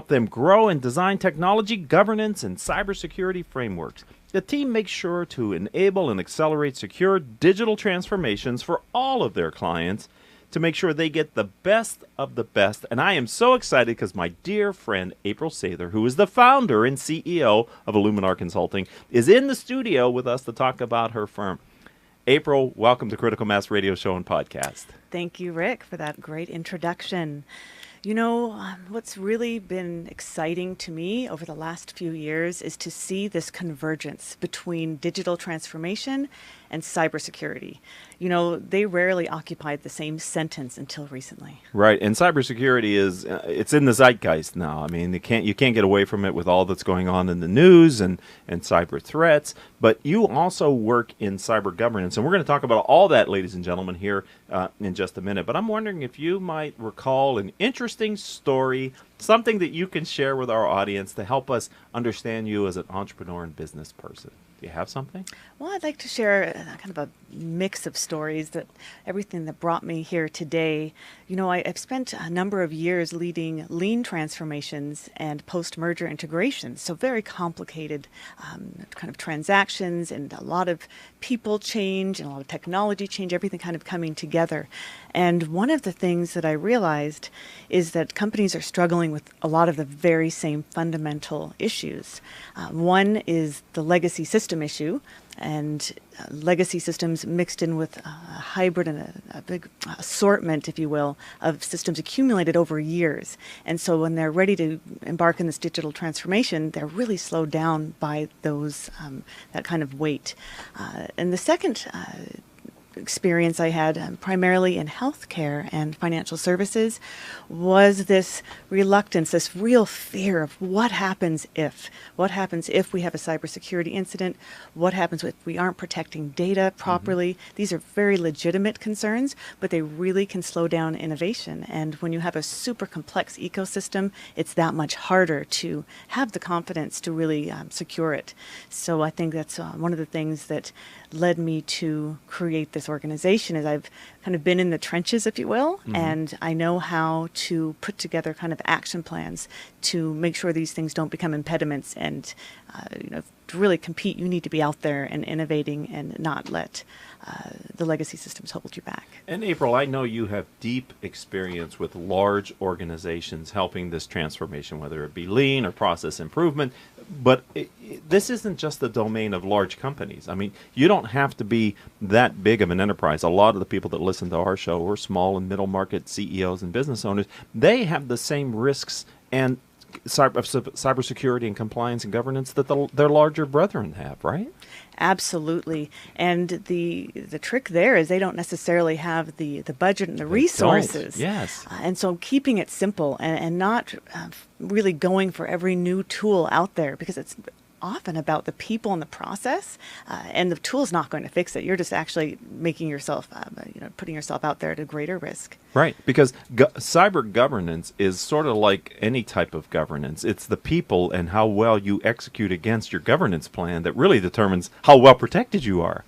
them grow and design technology, governance, and cybersecurity frameworks. The team makes sure to enable and accelerate secure digital transformations for all of their clients to make sure they get the best of the best. And I am so excited because my dear friend April Sather, who is the founder and CEO of Illuminar Consulting, is in the studio with us to talk about her firm. April, welcome to Critical Mass Radio Show and Podcast. Thank you, Rick, for that great introduction. You know, what's really been exciting to me over the last few years is to see this convergence between digital transformation and cybersecurity. You know, they rarely occupied the same sentence until recently. Right, and cybersecurity is it's in the zeitgeist now. I mean, you can't get away from it with all that's going on in the news and cyber threats. But you also work in cyber governance, and we're going to talk about all that, ladies and gentlemen, here in just a minute. But I'm wondering if you might recall an interesting story, something that you can share with our audience to help us understand you as an entrepreneur and business person. Do you have something? Well, I'd like to share kind of a mix of stories, that everything that brought me here today. You know, I've spent a number of years leading lean transformations and post-merger integrations, so very complicated kind of transactions and a lot of people change and a lot of technology change, everything kind of coming together. And one of the things that I realized is that companies are struggling with a lot of the very same fundamental issues. One is the legacy system issue, and legacy systems mixed in with a hybrid and a big assortment, if you will, of systems accumulated over years. And so when they're ready to embark in this digital transformation, they're really slowed down by those that kind of weight. And the second experience I had primarily in healthcare and financial services was this reluctance, this real fear of what happens if we have a cybersecurity incident, what happens if we aren't protecting data properly. These are very legitimate concerns, but they really can slow down innovation. And when you have a super complex ecosystem, it's that much harder to have the confidence to really secure it. So I think that's one of the things that led me to create this organization, is I've kind of been in the trenches, if you will, and I know how to put together kind of action plans to make sure these things don't become impediments. And you know, to really compete, you need to be out there and innovating and not let the legacy systems hold you back. And April, I know you have deep experience with large organizations helping this transformation, whether it be lean or process improvement. But this isn't just the domain of large companies. I mean, you don't have to be that big of an enterprise. A lot of the people that listen to our show are small and middle market CEOs and business owners. They have the same risks and cybersecurity and compliance and governance that their larger brethren have, right? Absolutely. And the trick there is they don't necessarily have the budget and the resources. Yes. And so keeping it simple and not really going for every new tool out there, because it's often about the people and the process, and the tool's not going to fix it. You're just actually making yourself, putting yourself out there at a greater risk. Right, because cyber governance is sort of like any type of governance. It's the people and how well you execute against your governance plan that really determines how well protected you are.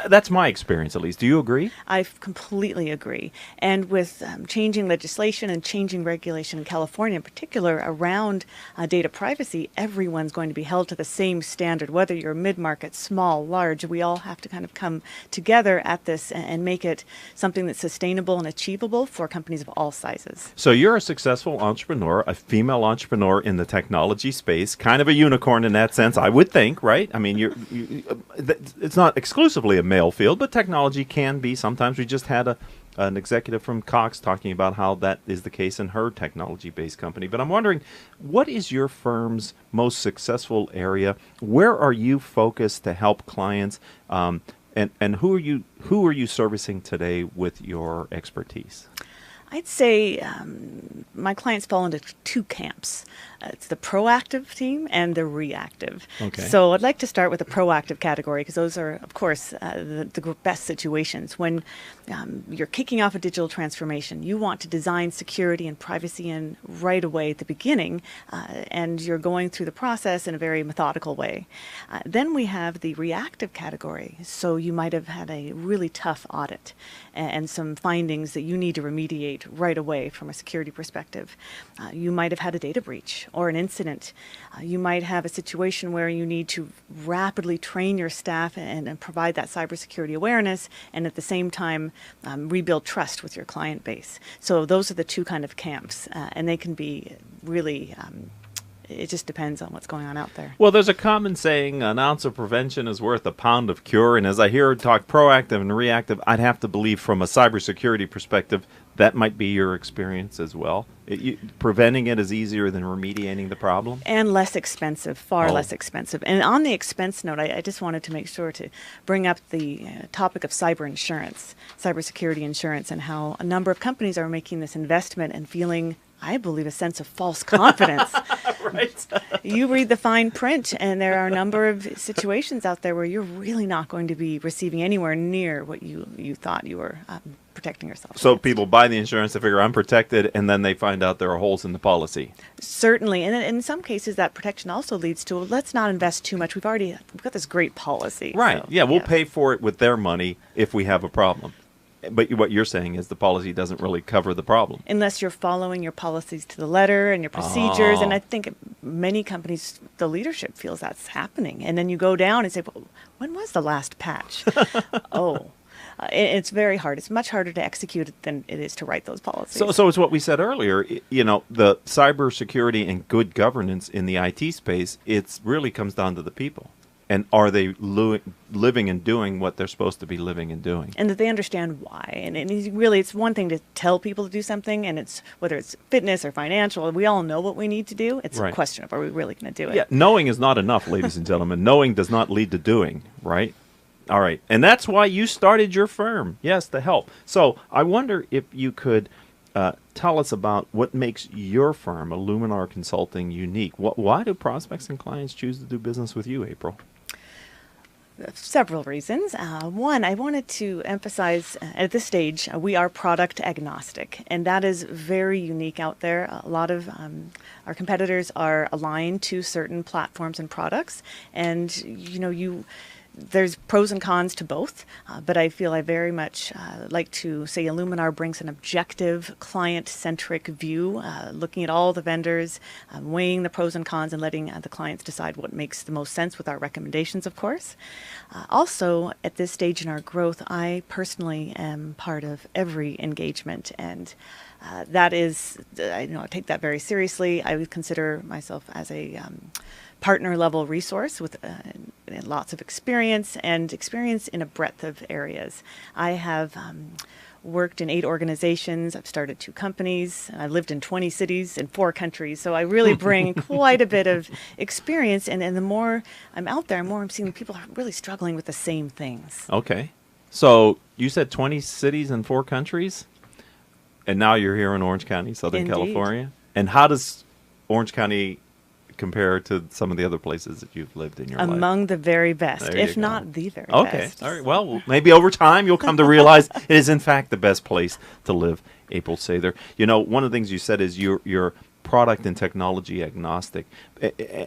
That's my experience, at least. Do you agree? I completely agree. And with changing legislation and changing regulation in California in particular around data privacy, everyone's going to be held to the same standard, whether you're mid-market, small, large. We all have to kind of come together at this and make it something that's sustainable and achievable for companies of all sizes. So you're a successful entrepreneur, a female entrepreneur in the technology space, kind of a unicorn in that sense, I would think, right? I mean, it's not exclusively a male field, but technology can be. Sometimes we just had an executive from Cox talking about how that is the case in her technology-based company. But I'm wondering, what is your firm's most successful area? Where are you focused to help clients? And who are you servicing today with your expertise? I'd say my clients fall into two camps. It's the proactive team and the reactive. Okay. So I'd like to start with the proactive category, because those are, of course, the best situations. When you're kicking off a digital transformation, you want to design security and privacy in right away at the beginning, and you're going through the process in a very methodical way. Then we have the reactive category. So you might have had a really tough audit and some findings that you need to remediate incident right away from a security perspective. You might have had a data breach or an incident. You might have a situation where you need to rapidly train your staff and provide that cybersecurity awareness, and at the same time rebuild trust with your client base. So those are the two kind of camps, and they can be really it just depends on what's going on out there. Well, there's a common saying, an ounce of prevention is worth a pound of cure. And as I hear her talk proactive and reactive, I'd have to believe from a cybersecurity perspective, that might be your experience as well. Preventing it is easier than remediating the problem? And less expensive, far less expensive. And on the expense note, I just wanted to make sure to bring up the topic of cyber insurance, cybersecurity insurance, and how a number of companies are making this investment and feeling, I believe, a sense of false confidence. Right. You read the fine print, and there are a number of situations out there where you're really not going to be receiving anywhere near what you thought you were protecting yourself So against. people buy the insurance, they figure I'm protected, and then they find out there are holes in the policy. Certainly, and in some cases that protection also leads to, let's not invest too much. We've got this great policy. Right. So, Yeah, we'll pay for it with their money if we have a problem. But what you're saying is the policy doesn't really cover the problem. Unless you're following your policies to the letter and your procedures. Oh. And I think many companies, the leadership feels that's happening. And then you go down and say, well, when was the last patch? It's very hard. It's much harder to execute it than it is to write those policies. So it's what we said earlier. The cybersecurity and good governance in the IT space, it really comes down to the people. And are they living and doing what they're supposed to be living and doing? And that they understand why. And it's one thing to tell people to do something, and it's whether it's fitness or financial, we all know what we need to do. It's a question of, are we really going to do it? Yeah, knowing is not enough, ladies and gentlemen. Knowing does not lead to doing, right? All right. And that's why you started your firm. Yes, to help. So I wonder if you could tell us about what makes your firm, Illuminar Consulting, unique. Why do prospects and clients choose to do business with you, April? Several reasons. One, I wanted to emphasize at this stage, we are product agnostic, and that is very unique out there. A lot of our competitors are aligned to certain platforms and products, and there's pros and cons to both, but I feel I very much like to say Illuminar brings an objective, client-centric view, looking at all the vendors, weighing the pros and cons, and letting the clients decide what makes the most sense with our recommendations, of course. Also, at this stage in our growth, I personally am part of every engagement, and that is, I take that very seriously. I would consider myself as a partner level resource with lots of experience in a breadth of areas. I have worked in 8 organizations. I've started 2 companies. And I've lived in 20 cities in 4 countries. So I really bring quite a bit of experience. And the more I'm out there, the more I'm seeing people are really struggling with the same things. Okay. So you said 20 cities in 4 countries? And now you're here in Orange County, Southern Indeed. California? And how does Orange County compare to some of the other places that you've lived in your life? Among the very best, There you if go. not the very Okay. best. All right. Well, maybe over time you'll come to realize it is in fact the best place to live. April Sather. One of the things you said is you're product and technology agnostic,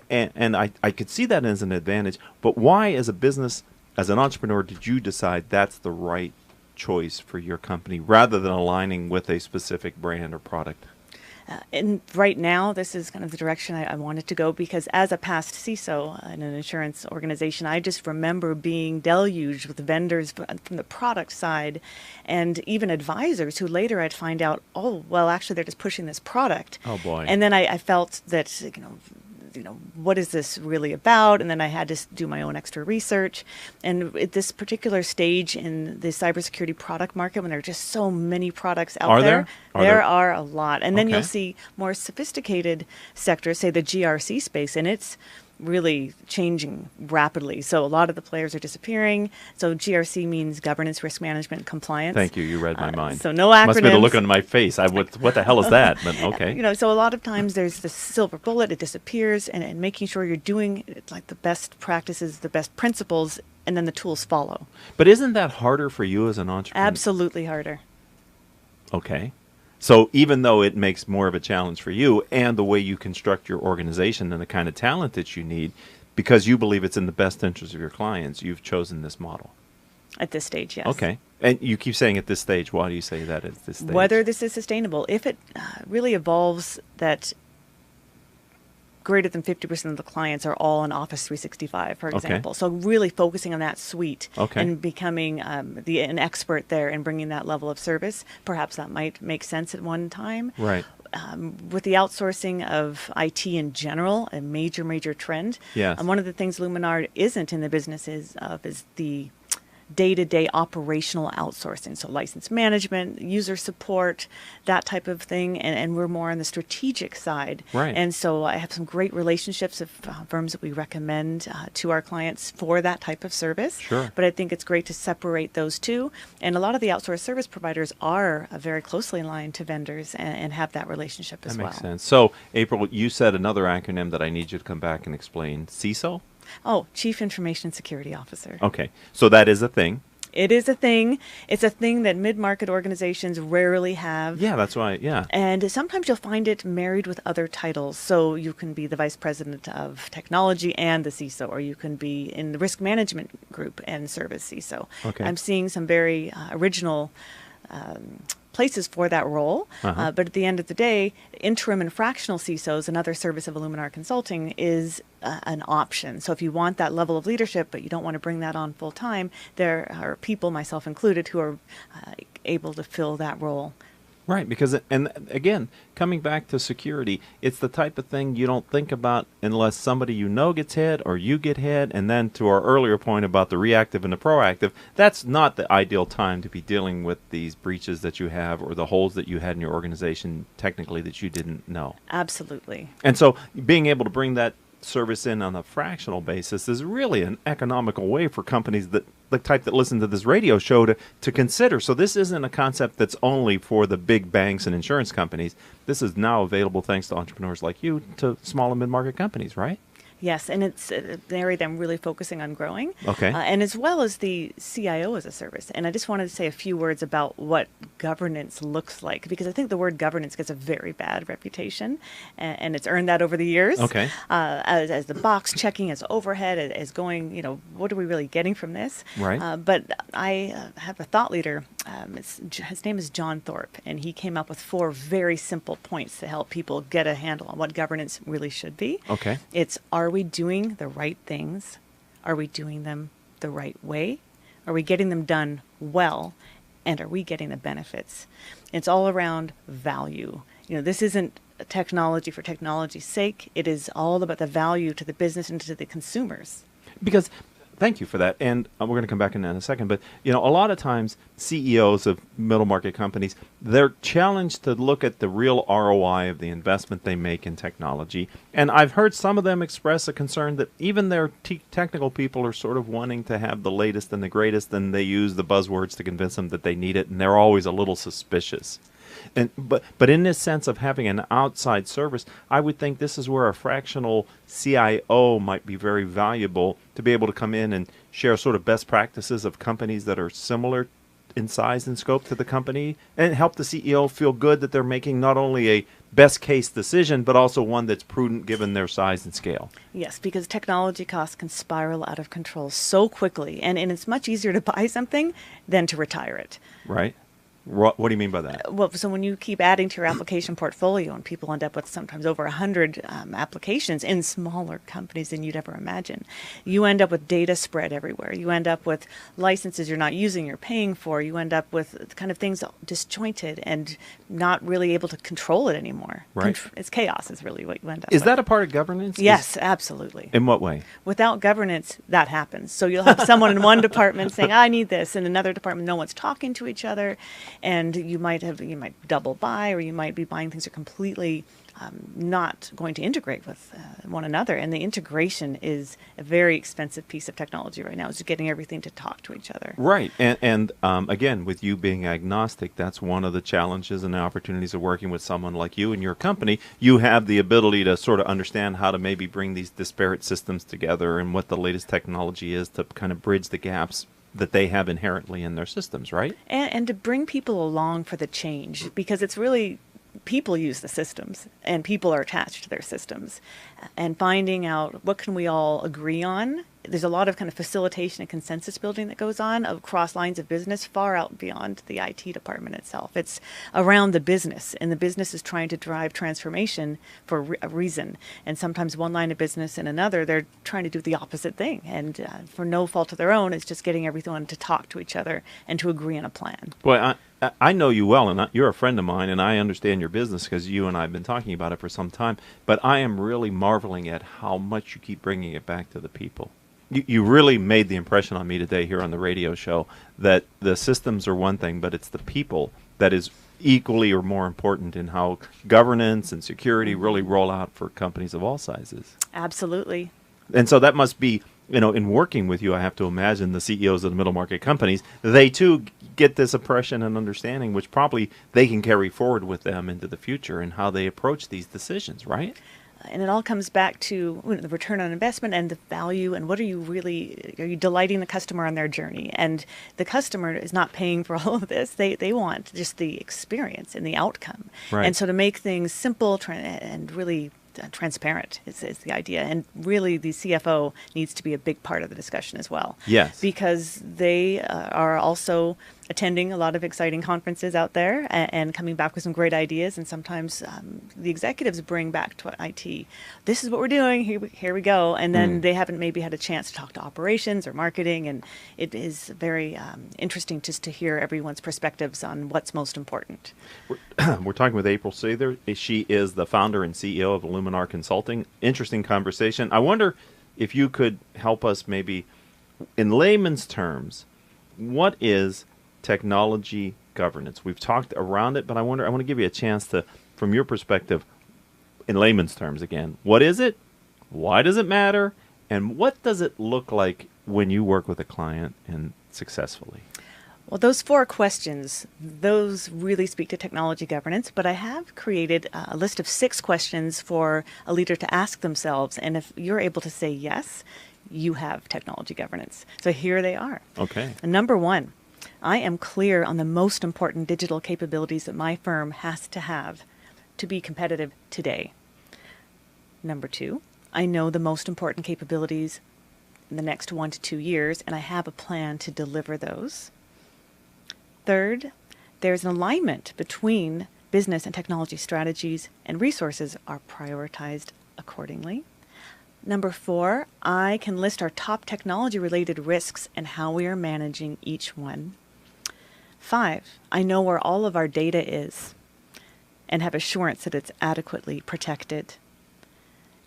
and I could see that as an advantage. But why, as a business, as an entrepreneur, did you decide that's the right choice for your company rather than aligning with a specific brand or product? And right now, this is kind of the direction I wanted to go, because as a past CISO in an insurance organization, I just remember being deluged with vendors from the product side and even advisors who later I'd find out, oh, well, actually, they're just pushing this product. Oh, boy. And then I felt that, what is this really about? And then I had to do my own extra research. And at this particular stage in the cybersecurity product market, when there are just so many products out there, there are a lot. And then you'll see more sophisticated sectors, say the GRC space, and it's really changing rapidly. So a lot of the players are disappearing. So GRC means governance, risk management, compliance. Thank you. You read my mind. So no acronyms. Must be the look on my face. What the hell is that? But okay. So a lot of times there's the silver bullet, it disappears, and making sure you're doing like the best practices, the best principles, and then the tools follow. But isn't that harder for you as an entrepreneur? Absolutely harder. Okay. So even though it makes more of a challenge for you and the way you construct your organization and the kind of talent that you need, because you believe it's in the best interest of your clients, you've chosen this model. At this stage, yes. Okay. And you keep saying at this stage. Why do you say that at this stage? Whether this is sustainable, if it really evolves that greater than 50% of the clients are all on Office 365, for example. So really focusing on that suite and becoming an expert there and bringing that level of service, perhaps that might make sense at one time. Right. With the outsourcing of IT in general, a major trend. Yes. One of the things Illuminar isn't in the business is the day-to-day operational outsourcing, so license management, user support, that type of thing, and we're more on the strategic side. Right. And so I have some great relationships of firms that we recommend to our clients for that type of service. Sure. But I think it's great to separate those two, and a lot of the outsourced service providers are very closely aligned to vendors and have that relationship as well. That makes sense. So, April, you said another acronym that I need you to come back and explain. CISO? Oh, Chief Information Security Officer. Okay. So that is a thing. It is a thing. It's a thing that mid-market organizations rarely have. Yeah, that's why, yeah. And sometimes you'll find it married with other titles. So you can be the vice president of technology and the CISO, or you can be in the risk management group and service CISO. Okay. I'm seeing some very original places for that role. But at the end of the day, interim and fractional CISOs, another service of Illuminar Consulting, is an option. So if you want that level of leadership, but you don't want to bring that on full time, there are people, myself included, who are able to fill that role. Right, because, and again, coming back to security, it's the type of thing you don't think about unless somebody you know gets hit or you get hit. And then to our earlier point about the reactive and the proactive, that's not the ideal time to be dealing with these breaches that you have or the holes that you had in your organization technically that you didn't know. Absolutely. And so being able to bring that service in on a fractional basis is really an economical way for companies that the type that listen to this radio show to consider. So this isn't a concept that's only for the big banks and insurance companies. This is now available, thanks to entrepreneurs like you, to small and mid-market companies, right? Yes, and it's an area that I'm really focusing on growing. Okay. And as well as the CIO as a service. And I just wanted to say a few words about what governance looks like, because I think the word governance gets a very bad reputation, and it's earned that over the years. Okay. As the box checking, as overhead, as going, what are we really getting from this? Right. But I have a thought leader. His name is John Thorpe, and he came up with 4 very simple points to help people get a handle on what governance really should be. Okay. It's, are we doing the right things? Are we doing them the right way? Are we getting them done well? And are we getting the benefits? It's all around value. This isn't technology for technology's sake. It is all about the value to the business and to the consumers. Because thank you for that. And we're going to come back in a second. But, a lot of times CEOs of middle market companies, they're challenged to look at the real ROI of the investment they make in technology. And I've heard some of them express a concern that even their technical people are sort of wanting to have the latest and the greatest, and they use the buzzwords to convince them that they need it. And they're always a little suspicious. But in this sense of having an outside service, I would think this is where a fractional CIO might be very valuable to be able to come in and share sort of best practices of companies that are similar in size and scope to the company, and help the CEO feel good that they're making not only a best case decision, but also one that's prudent given their size and scale. Yes, because technology costs can spiral out of control so quickly, and it's much easier to buy something than to retire it. Right. What do you mean by that? Well, so when you keep adding to your application portfolio, and people end up with sometimes over 100 applications in smaller companies than you'd ever imagine, you end up with data spread everywhere. You end up with licenses you're not using, you're paying for. You end up with kind of things disjointed and not really able to control it anymore. Right. It's chaos is really what you end up with. Is that a part of governance? Yes, absolutely. In what way? Without governance, that happens. So you'll have someone in one department saying, I need this, and another department, no one's talking to each other. And you might double buy, or you might be buying things that are completely not going to integrate with one another. And the integration is a very expensive piece of technology right now, is getting everything to talk to each other. Right. And again, with you being agnostic, that's one of the challenges and the opportunities of working with someone like you and your company. You have the ability to sort of understand how to maybe bring these disparate systems together and what the latest technology is to kind of bridge the gaps that they have inherently in their systems, right? And to bring people along for the change, because it's really people use the systems and people are attached to their systems, and finding out what can we all agree on there's a lot of kind of facilitation and consensus building that goes on across lines of business, far out beyond the IT department itself. It's around the business, and the business is trying to drive transformation for a reason. And sometimes one line of business and another, they're trying to do the opposite thing. And for no fault of their own, it's just getting everyone to talk to each other and to agree on a plan. Boy, I know you well, and you're a friend of mine, and I understand your business because you and I have been talking about it for some time. But I am really marveling at how much you keep bringing it back to the people. You really made the impression on me today here on the radio show that the systems are one thing, but it's the people that is equally or more important in how governance and security really roll out for companies of all sizes. Absolutely. And so that must be, in working with you, I have to imagine the CEOs of the middle market companies, they too get this impression and understanding, which probably they can carry forward with them into the future and how they approach these decisions, right? And it all comes back to the return on investment and the value, and what are you delighting the customer on their journey? And the customer is not paying for all of this. They want just the experience and the outcome. Right. And so to make things simple and really transparent is the idea. And really the CFO needs to be a big part of the discussion as well. Yes. Because they are also attending a lot of exciting conferences out there and coming back with some great ideas. And sometimes the executives bring back to IT, this is what we're doing, here we go. And then they haven't maybe had a chance to talk to operations or marketing. And it is very interesting just to hear everyone's perspectives on what's most important. We're talking with April Sather. She is the founder and CEO of Illuminar Consulting. Interesting conversation. I wonder if you could help us maybe, in layman's terms, what is technology governance? We've talked around it, but I want to give you a chance to, from your perspective, in layman's terms again, what is it? Why does it matter? And what does it look like when you work with a client and successfully? Well, those 4 questions, those really speak to technology governance, but I have created a list of 6 questions for a leader to ask themselves, and if you're able to say yes, you have technology governance. So here they are. Okay. Number 1, I am clear on the most important digital capabilities that my firm has to have to be competitive today. Number 2, I know the most important capabilities in the next 1 to 2 years, and I have a plan to deliver those. Third, there's an alignment between business and technology strategies, and resources are prioritized accordingly. Number 4, I can list our top technology-related risks and how we are managing each one. 5, I know where all of our data is and have assurance that it's adequately protected.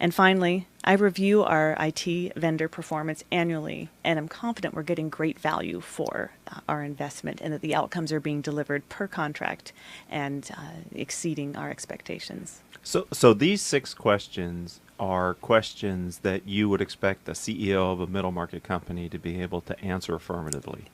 And finally, I review our IT vendor performance annually, and I'm confident we're getting great value for our investment and that the outcomes are being delivered per contract and exceeding our expectations. So these 6 questions are questions that you would expect a CEO of a middle market company to be able to answer affirmatively.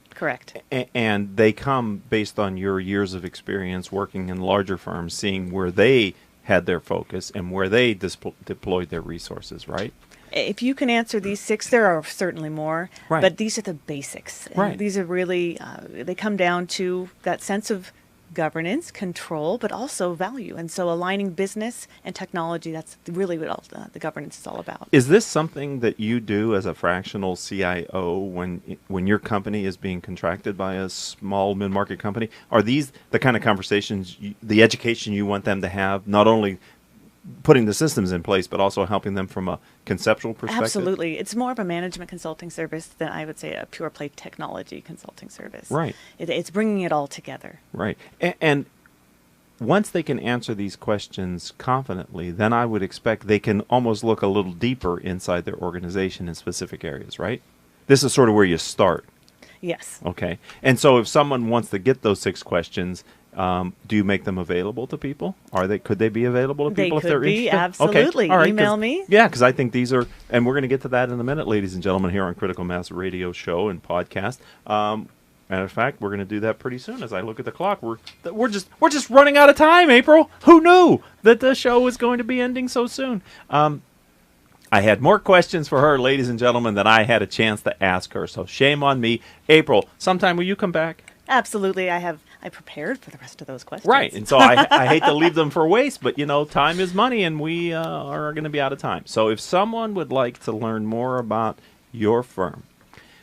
Correct. And they come based on your years of experience working in larger firms, seeing where they had their focus and where they deployed their resources, right? If you can answer these 6, there are certainly more, right. But these are the basics. Right. These are really, they come down to that sense of governance, control, but also value. And so aligning business and technology, that's really what the governance is all about. Is this something that you do as a fractional CIO when your company is being contracted by a small mid-market company? Are these the kind of conversations, the education you want them to have, not only putting the systems in place, but also helping them from a conceptual perspective? Absolutely. It's more of a management consulting service than I would say a pure play technology consulting service. Right. It's bringing it all together. Right. And once they can answer these questions confidently, then I would expect they can almost look a little deeper inside their organization in specific areas, right? This is sort of where you start. Yes. Okay. And so if someone wants to get those 6 questions, do you make them available to people? Could they be available to people if they're interested? They could be, absolutely. Okay. All right, email me. Yeah, because I think these are, and we're going to get to that in a minute, ladies and gentlemen, here on Critical Mass Radio Show and Podcast. Matter of fact, we're going to do that pretty soon. As I look at the clock, we're just running out of time. April, who knew that the show was going to be ending so soon? I had more questions for her, ladies and gentlemen, than I had a chance to ask her. So shame on me. April, sometime will you come back? Absolutely. I prepared for the rest of those questions. Right. And so I hate to leave them for waste, but, time is money, and we are going to be out of time. So if someone would like to learn more about your firm.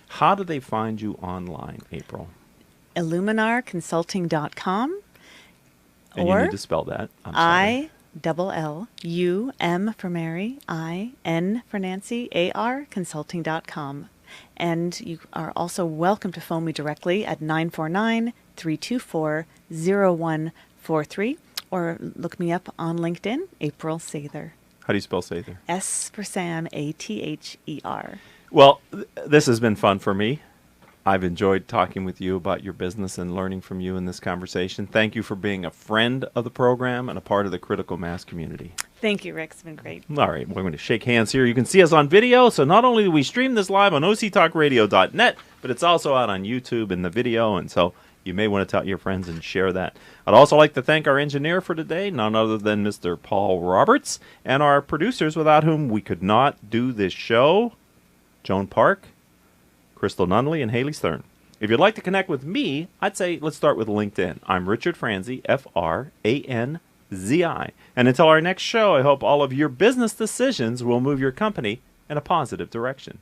How do they find you online, April? IlluminarConsulting.com. And you need to spell that. I'm sorry. ILLUM for Mary, IN for Nancy, AR, consulting.com. And you are also welcome to phone me directly at 949-324-0143 or look me up on LinkedIn, April Sather. How do you spell Sather? S for Sam, ATHER. Well, this has been fun for me. I've enjoyed talking with you about your business and learning from you in this conversation. Thank you for being a friend of the program and a part of the Critical Mass community. Thank you, Rick. It's been great. All right, we're going to shake hands here. You can see us on video, so not only do we stream this live on octalkradio.net, but it's also out on YouTube in the video, and so you may want to tell your friends and share that. I'd also like to thank our engineer for today, none other than Mr. Paul Roberts, and our producers without whom we could not do this show, Joan Park, Crystal Nunley, and Haley Stern. If you'd like to connect with me, I'd say let's start with LinkedIn. I'm Richard Franzi, Franzi. And until our next show, I hope all of your business decisions will move your company in a positive direction.